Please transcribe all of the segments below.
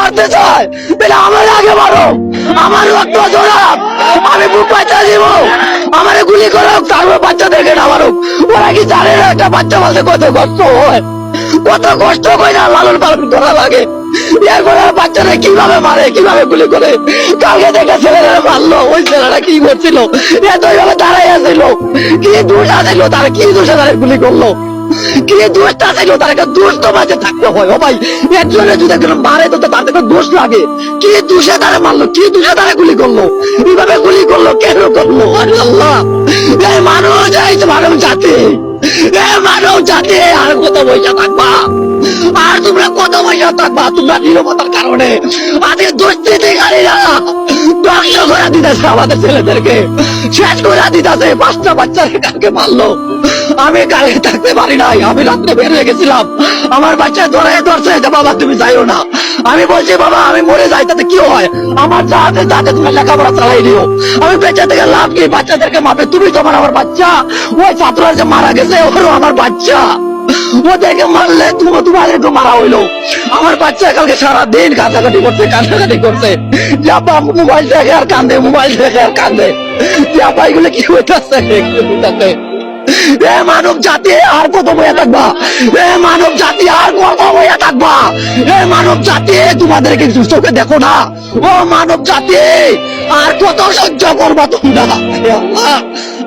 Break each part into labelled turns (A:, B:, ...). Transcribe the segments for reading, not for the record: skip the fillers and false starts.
A: মারতে চায় তাহলে আমার আগে মারো, আমার রক্ত জোড়াক, আমি বুক বাচ্চা দিব, আমার গুলি করো, তারপর বাচ্চাদেরকে না মারুক। ওরা কি জানে না একটা বাচ্চা বলতে কত কষ্ট হয়, কত কষ্ট করে না লালন পালন করা লাগে। এরপরে বাচ্চারা কিভাবে মারে, কিভাবে গুলি করে। কালকে দেখে ছেলেরা মারলো, ওই ছেলেরা কি করছিল, এতভাবে দাঁড়াই আসছিল, কি দোষ আসছিল, তারা কি দোষে তারা গুলি করলো, কি দোষটা ছিল, তার একটা দোষ তো মাঝে থাকতে হয়। ও ভাই, একজনের যদি একজন মারে তো তার একটা দোষ লাগে, কি দোষে তারা মারলো, কি দোষে তারা গুলি করলো, এইভাবে গুলি করলো কেন করলো? আরে আল্লাহ, এই মানুষ, এই মানব জাতি, এই মানব জাতি আর কত পয়সা থাকবা, আর তোমরা কত পয়সা থাকবা? তোমরা নিরবতার কারণে আজকে দুষ্কৃতিকারীরা ধ্বংস করে দিতেছে আমাদের ছেলেদেরকে, শেষ করে দিতেছে। 5টা বাচ্চাকে কালকে মারলো, আমি কালকে থাকতে পারি নাই, আমি রাত্রে বের হয়ে গেছিলাম, আমার বাচ্চা ধরছে যে বাবা তুমি যাইও না। আমি বলছি বাবা আমি মরে যাই তাতে কি হয়, আমার যাতে যাতে তুমি লেখাপড়া চালাই দিও, আমি বেঁচে থেকে লাভ কি? বাচ্চাদেরকে মাপে তুমি তো আমার বাচ্চা, ওই ছাত্ররা যে মারা গেছে ওরও আমার বাচ্চা, ওদেরকে মারলে তোমাদেরকে মারা হইলো। আমার বাচ্চা কালকে সারাদিন কান্দাকাটি করছে যে আব্বা মোবাইল দেখে আর কান্দে, মোবাইল দেখে আর কান্দে, যে আব্বা এগুলো কি হইতেছে। এ মানব জাতি আর কত বইয়া থাকবা, এ মানব জাতি আর কত বইয়া থাকবা, এ মানব জাতি তোমাদেরকে চোখে দেখো না, ও মানব জাতি আর কত সহ্য করবা তোমরা? আল্লাহ,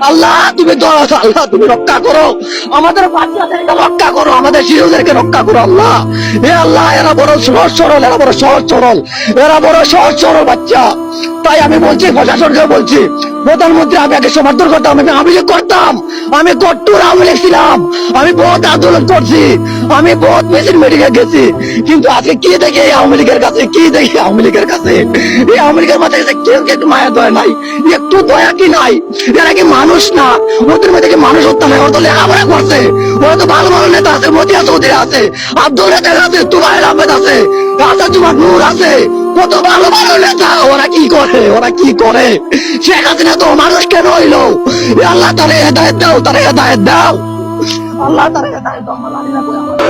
A: আল্লাহ তুমি দয়া, আল্লাহ তুমি রক্ষা করো, আমাদের বাচ্চাদেরকে রক্ষা করো, আমাদের শিশুদেরকে রক্ষা করো। আল্লাহ, হে আল্লাহ, এরা বড় সহজ সরল, এরা বড় সহজ সরল, এরা বড় সহজ সরল বাচ্চা। তাই আমি বলছি, প্রশাসনকে বলছি, প্রধানমন্ত্রী আমি আগে সমর্থন করতাম, আমি যে করতাম, আমি কট্টর আওয়ামী লীগ ছিলাম, আমি বহুত আন্দোলন করছি, আমি বহুত মেশিন মেডিকেল গেছি, কিন্তু আজকে কি দেখি আওয়ামী লীগের কাছে, কি দেখি আওয়ামী লীগের কাছে, এই আওয়ামী লীগের মাথায় কেউ একটু মায়া দয়া নাই, একটু দয়া কি নাই? এরা কি মানুষ না? ওদের মধ্যে কি মানুষ হত্যা নাই? ওরা তো লেখাপড়া করছে, ওরা তো ভালো ভালো নেতা আছে, মতিয়া চৌধুরী আছে, আব্দুল রাজ্জাক আছে, তুফাইল আহমেদ আছে, আসাদ জুমার নূর আছে, কত ভালো ভালো নেতা। ওরা কি করে, ওরা কি করে? শেখ হাসিনা তো মানুষ কেন হইলো? আল্লাহ তারে হেদায়েত দাও, তারে হেদায়েত দাও, আল্লাহ তারে হেদায়েত দাও। আমার জানি না কই আমার